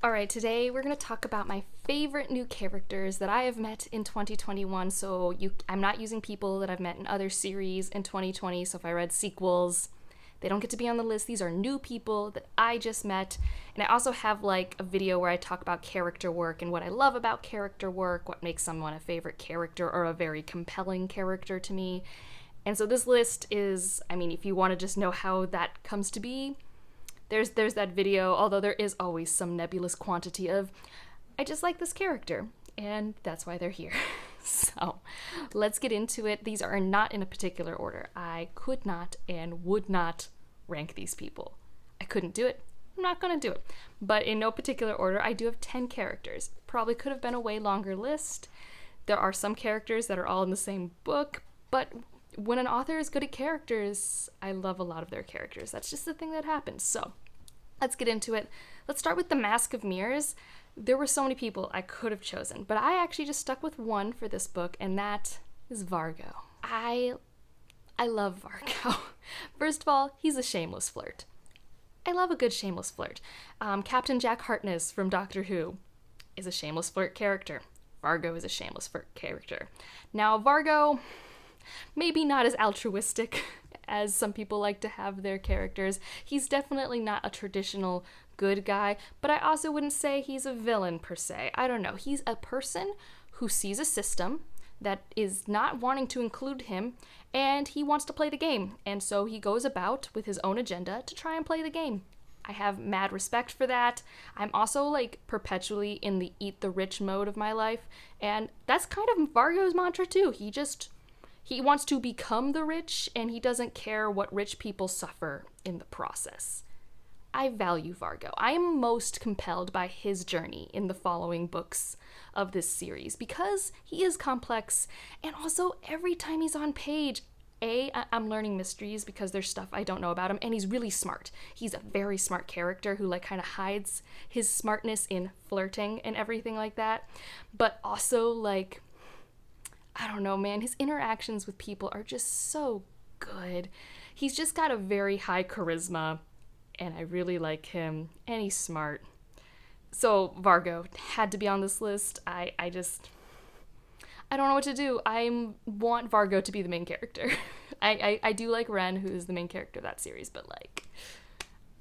Alright, today we're going to talk about my favorite new characters that I have met in 2021. I'm not using people that I've met in other series in 2020, so if I read sequels, they don't get to be on the list. These are new people that I just met. And I also have like a video where I talk about character work and what I love about character work, what makes someone a favorite character or a very compelling character to me. And so this list is, if you want to just know how that comes to be, there's that video, although there is always some nebulous quantity of, I just like this character, and that's why they're here. So let's get into it. These are not in a particular order. I could not and would not rank these people. I couldn't do it. I'm not going to do it. But in no particular order, I do have 10 characters. Probably could have been a way longer list. There are some characters that are all in the same book, but when an author is good at characters, I love a lot of their characters. That's just the thing that happens. So let's get into it. Let's start with The Mask of Mirrors. There were so many people I could have chosen, but I actually just stuck with one for this book, and that is Vargo. I love Vargo. First of all, he's a shameless flirt. I love a good shameless flirt. Captain Jack Harkness from Doctor Who is a shameless flirt character. Vargo is a shameless flirt character. Now, Vargo, maybe not as altruistic as some people like to have their characters. He's definitely not a traditional good guy, but I also wouldn't say he's a villain per se. I don't know. He's a person who sees a system that is not wanting to include him, and he wants to play the game. And so he goes about with his own agenda to try and play the game. I have mad respect for that. I'm also perpetually in the eat the rich mode of my life, and that's kind of Vargo's mantra too. He wants to become the rich, and he doesn't care what rich people suffer in the process. I value Vargo. I am most compelled by his journey in the following books of this series because he is complex, and also every time he's on page, I'm learning mysteries because there's stuff I don't know about him, and he's really smart. He's a very smart character who kind of hides his smartness in flirting and everything like that, but also I don't know, man, his interactions with people are just so good. He's just got a very high charisma, and I really like him, and he's smart. So Vargo had to be on this list. I don't know what to do. I want Vargo to be the main character. I do like Ren, who is the main character of that series, but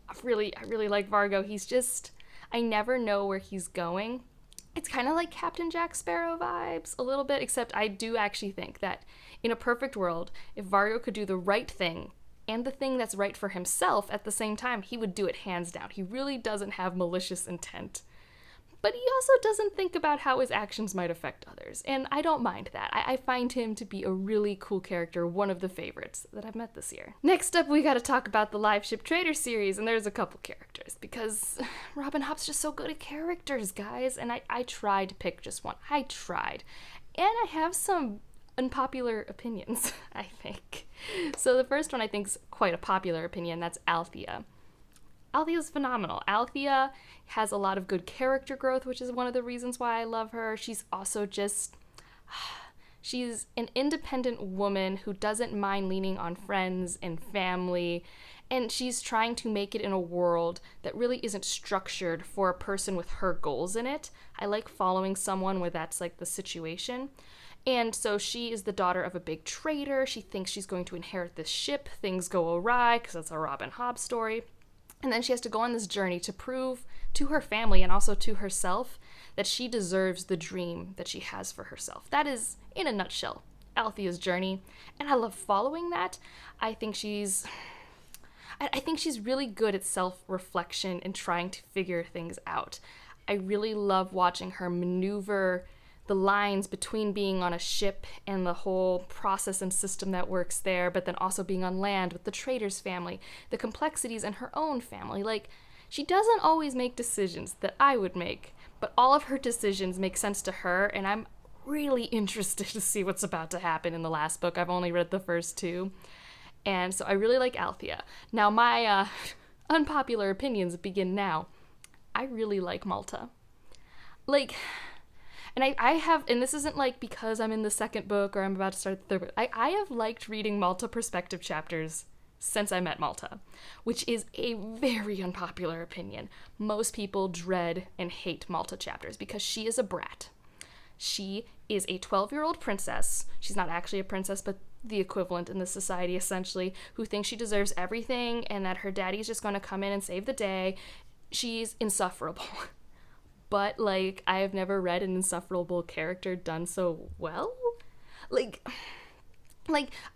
I really like Vargo. He's just, I never know where he's going. It's kind of like Captain Jack Sparrow vibes a little bit, except I do actually think that in a perfect world, if Vargo could do the right thing and the thing that's right for himself at the same time, he would do it hands down. He really doesn't have malicious intent. But he also doesn't think about how his actions might affect others, and I don't mind that. I find him to be a really cool character, one of the favorites that I've met this year. Next up, we gotta talk about the Live Ship Trader series, and there's a couple characters, because Robin Hobb's just so good at characters, guys, and I tried to pick just one. I tried. And I have some unpopular opinions, I think. So the first one I think is quite a popular opinion, that's Althea. Althea's phenomenal. Althea has a lot of good character growth, which is one of the reasons why I love her. She's also she's an independent woman who doesn't mind leaning on friends and family, and she's trying to make it in a world that really isn't structured for a person with her goals in it. I like following someone where that's the situation. And so she is the daughter of a big trader. She thinks she's going to inherit this ship. Things go awry because it's a Robin Hobb story. And then she has to go on this journey to prove to her family and also to herself that she deserves the dream that she has for herself. That is, in a nutshell, Althea's journey. And I love following that. I think she's really good at self-reflection and trying to figure things out. I really love watching her maneuver the lines between being on a ship and the whole process and system that works there, but then also being on land with the trader's family, the complexities in her own family. She doesn't always make decisions that I would make, but all of her decisions make sense to her, and I'm really interested to see what's about to happen in the last book. I've only read the first two, and so I really like Althea. Now, my unpopular opinions begin now. I really like Malta. And I have, and this isn't because I'm in the second book or I'm about to start the third book, I have liked reading Malta perspective chapters since I met Malta, which is a very unpopular opinion. Most people dread and hate Malta chapters because she is a brat. She is a 12-year-old princess. She's not actually a princess, but the equivalent in this society, essentially, who thinks she deserves everything and that her daddy's just going to come in and save the day. She's insufferable. But, like, I have never read an insufferable character done so well. Like,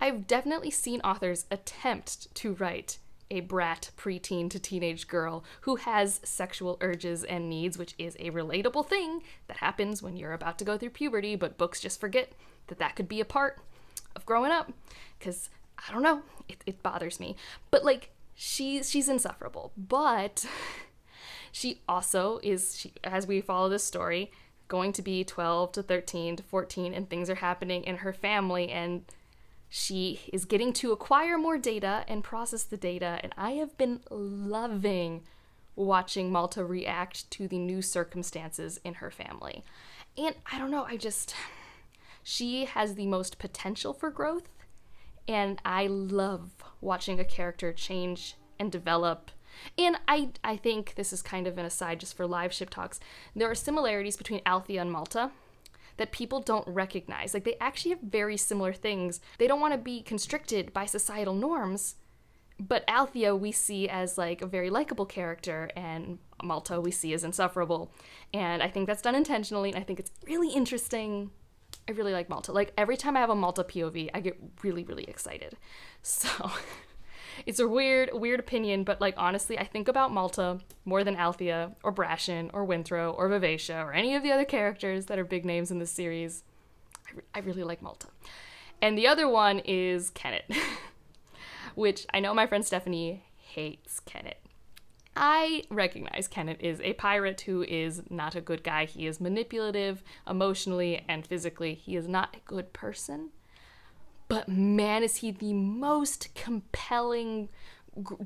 I've definitely seen authors attempt to write a brat preteen to teenage girl who has sexual urges and needs, which is a relatable thing that happens when you're about to go through puberty, but books just forget that that could be a part of growing up, because, I don't know, it bothers me. But, like, she's insufferable, but she also is, as we follow this story, going to be 12 to 13 to 14, and things are happening in her family, and she is getting to acquire more data and process the data, and I have been loving watching Malta react to the new circumstances in her family. And I don't know, she has the most potential for growth, and I love watching a character change and develop. And I think this is kind of an aside just for live ship talks. There are similarities between Althea and Malta that people don't recognize. Like, they actually have very similar things. They don't want to be constricted by societal norms, but Althea we see as, like, a very likable character, and Malta we see as insufferable. And I think that's done intentionally, and I think it's really interesting. I really like Malta. Like, every time I have a Malta POV, I get really, really excited. So it's a weird opinion, but, like, honestly, I think about Malta more than Althea or Brashen or Winthrow or Vivacia or any of the other characters that are big names in this series. I really like Malta. And the other one is Kennet, which I know my friend Stephanie hates Kennet. I recognize Kennet is a pirate who is not a good guy. He is manipulative emotionally and physically. He is not a good person. But man, is he the most compelling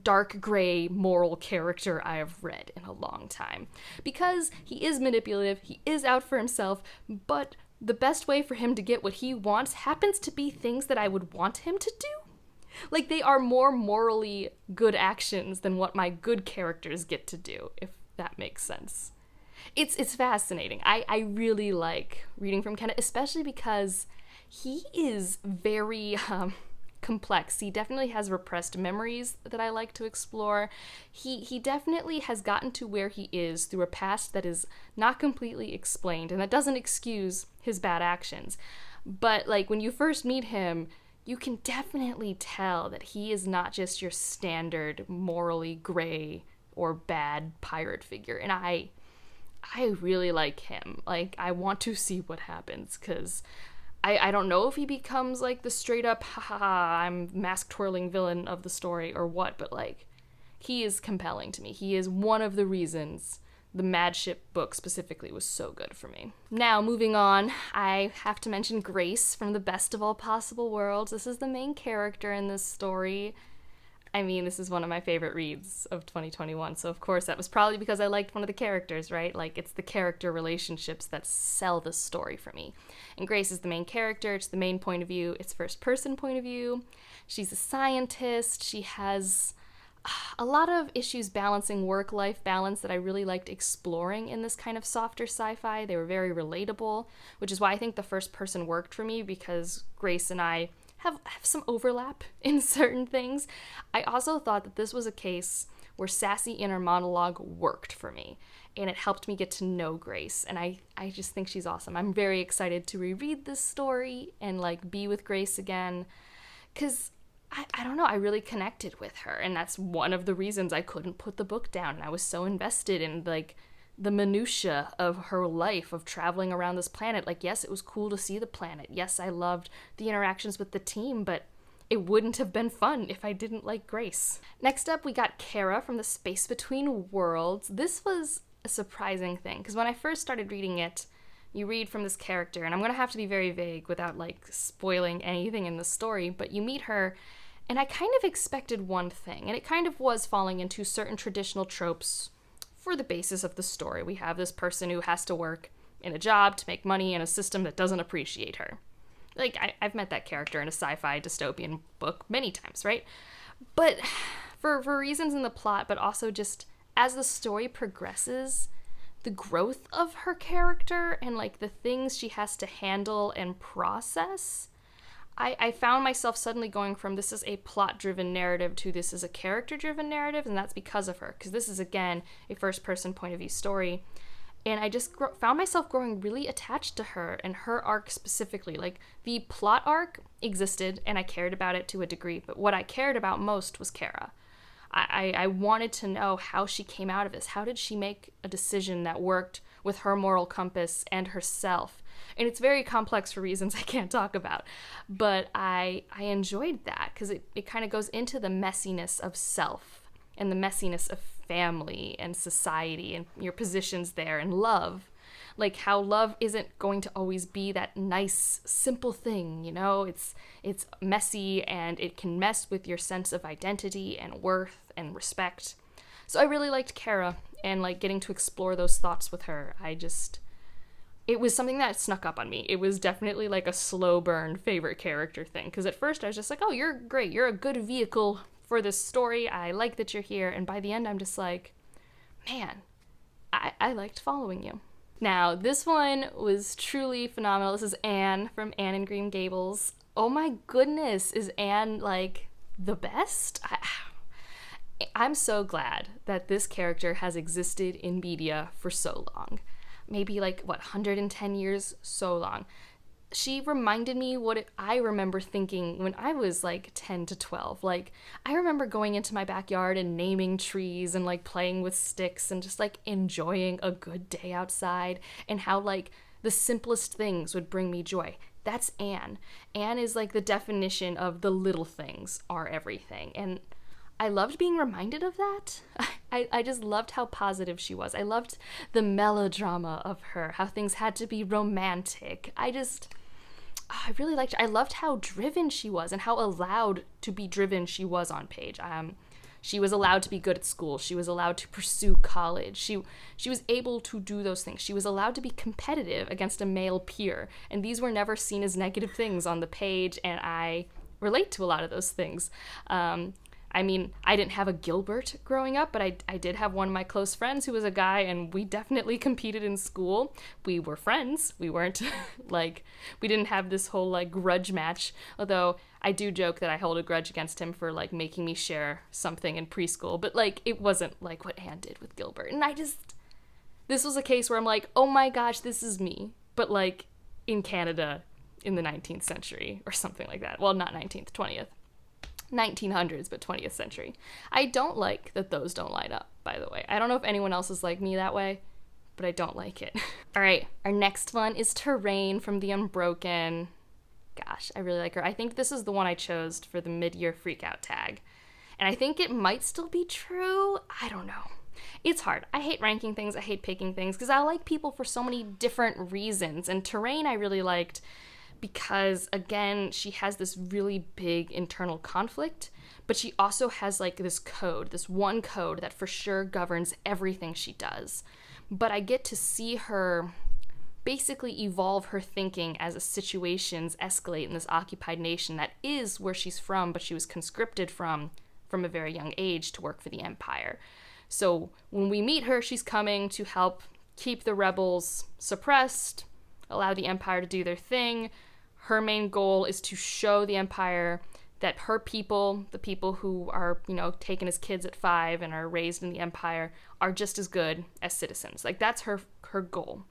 dark gray moral character I have read in a long time. Because he is manipulative, he is out for himself, but the best way for him to get what he wants happens to be things that I would want him to do. Like, they are more morally good actions than what my good characters get to do, if that makes sense. It's fascinating. I really like reading from Kennet, especially because he is very complex. He definitely has repressed memories that I like to explore. He definitely has gotten to where he is through a past that is not completely explained, and that doesn't excuse his bad actions. But, like, when you first meet him, you can definitely tell that he is not just your standard morally gray or bad pirate figure, and I really like him. Like, I want to see what happens, because I don't know if he becomes, like, the straight-up, I'm mask-twirling villain of the story or what, but, like, he is compelling to me. He is one of the reasons the Mad Ship book specifically was so good for me. Now, moving on, I have to mention Grace from The Best of All Possible Worlds. This is the main character in this story. I mean, this is one of my favorite reads of 2021, so of course that was probably because I liked one of the characters, right? Like, it's the character relationships that sell this story for me. And Grace is the main character, it's the main point of view, it's first-person point of view. She's a scientist, she has a lot of issues balancing work-life balance that I really liked exploring in this kind of softer sci-fi. They were very relatable, which is why I think the first person worked for me, because Grace and I have some overlap in certain things. I also thought that this was a case where sassy inner monologue worked for me, and it helped me get to know Grace, and I just think she's awesome. I'm very excited to reread this story and, like, be with Grace again, because I don't know, I really connected with her, and that's one of the reasons I couldn't put the book down, and I was so invested in, like, the minutia of her life, of traveling around this planet. Like, yes, it was cool to see the planet. Yes, I loved the interactions with the team, but it wouldn't have been fun if I didn't like Grace. Next up, we got Kara from The Space Between Worlds. This was a surprising thing, because when I first started reading it, you read from this character, and I'm going to have to be very vague without, like, spoiling anything in the story, but you meet her, and I kind of expected one thing, and it kind of was falling into certain traditional tropes for the basis of the story. We have this person who has to work in a job to make money in a system that doesn't appreciate her. Like, I've met that character in a sci-fi dystopian book many times, right? But for reasons in the plot, but also just as the story progresses, the growth of her character and like the things she has to handle and process, I found myself suddenly going from this is a plot-driven narrative to this is a character-driven narrative, and that's because of her, because this is, again, a first-person point of view story. And I just found myself growing really attached to her and her arc specifically. Like, the plot arc existed, and I cared about it to a degree, but what I cared about most was Kara. I wanted to know how she came out of this. How did she make a decision that worked with her moral compass and herself? And it's very complex for reasons I can't talk about. But I enjoyed that because it kind of goes into the messiness of self and the messiness of family and society and your positions there and love. Like how love isn't going to always be that nice, simple thing, you know? It's messy and it can mess with your sense of identity and worth and respect. So I really liked Kara and like getting to explore those thoughts with her. It was something that snuck up on me. It was definitely like a slow burn favorite character thing. Because at first I was just like, oh, you're great. You're a good vehicle for this story. I like that you're here. And by the end, I'm just like, man, I liked following you. Now, this one was truly phenomenal. This is Anne from Anne in Green Gables. Oh my goodness, is Anne like the best? I'm so glad that this character has existed in media for so long. Maybe like, 110 years? So long. She reminded me what I remember thinking when I was like 10 to 12. Like, I remember going into my backyard and naming trees and like playing with sticks and just like enjoying a good day outside, and how like the simplest things would bring me joy. That's Anne. Anne is like the definition of the little things are everything. And I loved being reminded of that. I just loved how positive she was. I loved the melodrama of her, how things had to be romantic. I really liked her. I loved how driven she was and how allowed to be driven she was on page. She was allowed to be good at school. She was allowed to pursue college. She was able to do those things. She was allowed to be competitive against a male peer. And these were never seen as negative things on the page, and I relate to a lot of those things. I mean, I didn't have a Gilbert growing up, but I did have one of my close friends who was a guy, and we definitely competed in school. We were friends. We weren't, like, we didn't have this whole, like, grudge match, although I do joke that I hold a grudge against him for, like, making me share something in preschool, but, like, it wasn't like what Anne did with Gilbert. And this was a case where I'm like, oh my gosh, this is me, but, like, in Canada in the 19th century or something like that. Well, not 19th, 20th. 1900s, but 20th century. I don't like that those don't line up, by the way. I don't know if anyone else is like me that way, but I don't like it. All right, our next one is Terrain from The Unbroken. Gosh, I really like her. I think this is the one I chose for the mid-year freakout tag. And I think it might still be true. I don't know. It's hard. I hate ranking things. I hate picking things because I like people for so many different reasons. And Terrain I really liked because, again, she has this really big internal conflict, but she also has like this code, this one code that for sure governs everything she does. But I get to see her basically evolve her thinking as the situations escalate in this occupied nation that is where she's from, but she was conscripted from a very young age to work for the Empire. So when we meet her, she's coming to help keep the rebels suppressed, allow the Empire to do their thing. Her main goal is to show the Empire that her people, the people who are, taken as kids at 5 and are raised in the Empire, are just as good as citizens. Like, that's her goal.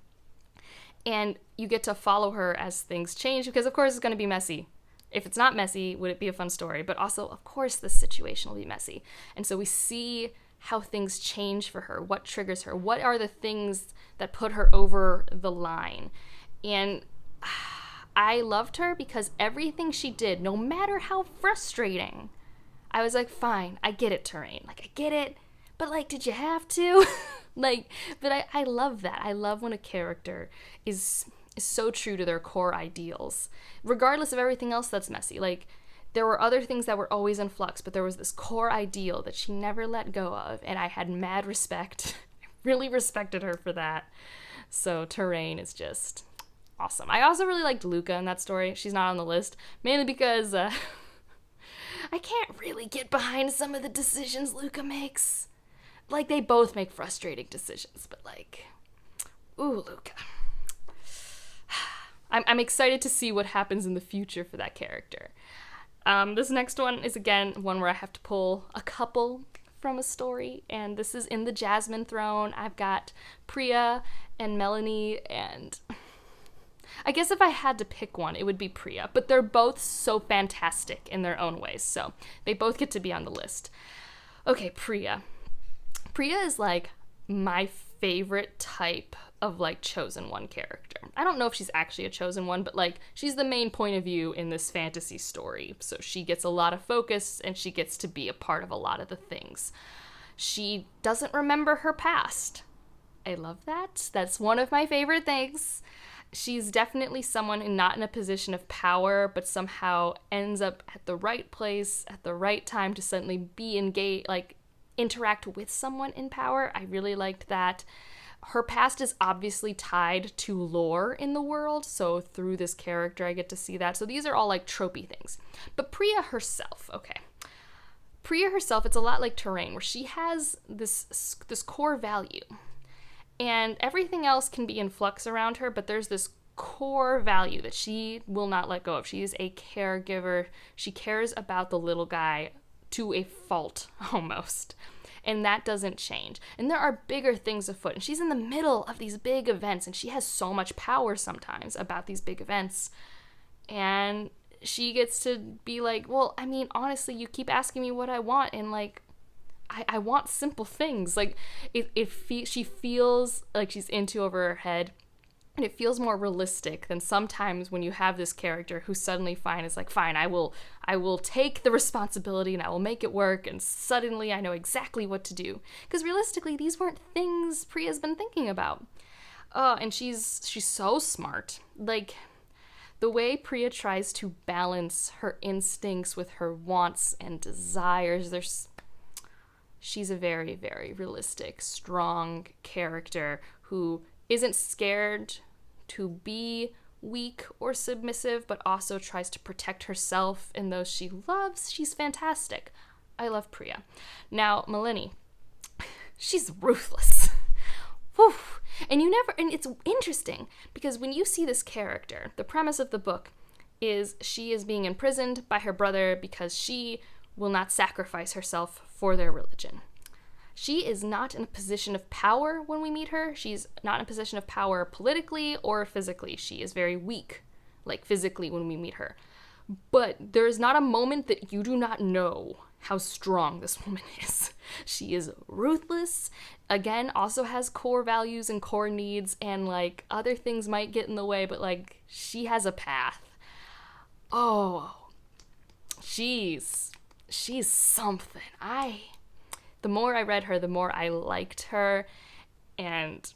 And you get to follow her as things change, because of course it's going to be messy. If it's not messy, would it be a fun story? But also, of course, this situation will be messy. And so we see how things change for her, what triggers her, what are the things that put her over the line. And I loved her because everything she did, no matter how frustrating, I was like, fine, I get it, Terrain. Like, I get it, but, like, did you have to? But I love that. I love when a character is so true to their core ideals, regardless of everything else that's messy. Like, there were other things that were always in flux, but there was this core ideal that she never let go of, and I had mad respect. I really respected her for that. So Terrain is just awesome. I also really liked Luca in that story. She's not on the list, mainly because I can't really get behind some of the decisions Luca makes. Like, they both make frustrating decisions, but like, ooh, Luca. I'm excited to see what happens in the future for that character. This next one is, again, one where I have to pull a couple from a story, and this is in the Jasmine Throne. I've got Priya and Melanie, and I guess if I had to pick one, it would be Priya, but they're both so fantastic in their own ways, so they both get to be on the list. Okay, Priya. Priya is like my favorite type of like chosen one character. I don't know if she's actually a chosen one, but like she's the main point of view in this fantasy story. So she gets a lot of focus and she gets to be a part of a lot of the things. She doesn't remember her past. I love that. That's one of my favorite things. She's definitely someone not in a position of power, but somehow ends up at the right place at the right time to suddenly be engaged, like interact with someone in power. I really liked that. Her past is obviously tied to lore in the world, so through this character I get to see that. So these are all like tropey things. But Priya herself, okay. Priya herself, it's a lot like Terrain, where she has this core value. And everything else can be in flux around her, but there's this core value that she will not let go of. She is a caregiver. She cares about the little guy to a fault, almost. And that doesn't change. And there are bigger things afoot. And she's in the middle of these big events, and she has so much power sometimes about these big events. And she gets to be like, well, I mean, honestly, you keep asking me what I want, and like, I want simple things. Like, she feels like she's into over her head, and it feels more realistic than sometimes when you have this character who suddenly is like, fine, I will take the responsibility and I will make it work, and suddenly I know exactly what to do. Because realistically, these weren't things Priya's been thinking about. And she's so smart. Like, the way Priya tries to balance her instincts with her wants and desires, she's a very, very realistic, strong character who isn't scared to be weak or submissive, but also tries to protect herself and those she loves. She's fantastic. I love Priya. Now, Melanie, she's ruthless. Whew. And it's interesting because when you see this character, the premise of the book is she is being imprisoned by her brother because she will not sacrifice herself for their religion. She is not in a position of power when we meet her. She's not in a position of power politically or physically. She is very weak, like physically, when we meet her. But there is not a moment that you do not know how strong this woman is. She is ruthless, again, also has core values and core needs, and like other things might get in the way, but like she has a path. Oh, she's something. The more I read her, the more I liked her, and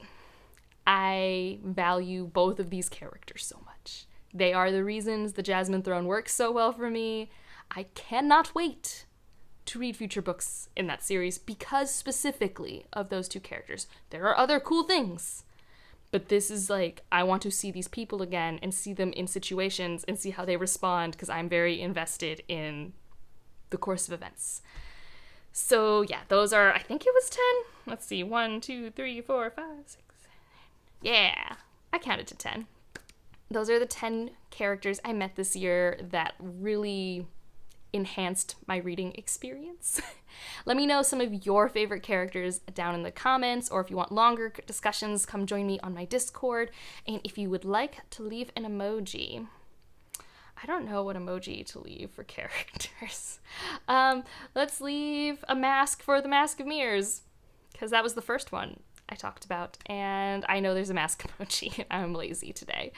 I value both of these characters so much. They are the reasons the Jasmine Throne works so well for me. I cannot wait to read future books in that series because specifically of those two characters. There are other cool things, but this is like, I want to see these people again and see them in situations and see how they respond because I'm very invested in the course of events. So yeah, those are, I think it was 10. Let's see, 1, 2, 3, 4, 5, 6, 7, 8. Yeah, I counted to 10. Those are the 10 characters I met this year that really enhanced my reading experience. Let me know some of your favorite characters down in the comments, or if you want longer discussions, come join me on my Discord. And if you would like to leave an emoji, I don't know what emoji to leave for characters. Let's leave a mask for the Mask of Mirrors, because that was the first one I talked about, and I know there's a mask emoji. I'm lazy today.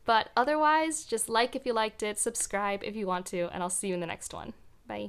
But otherwise, just like if you liked it, subscribe if you want to, and I'll see you in the next one. Bye.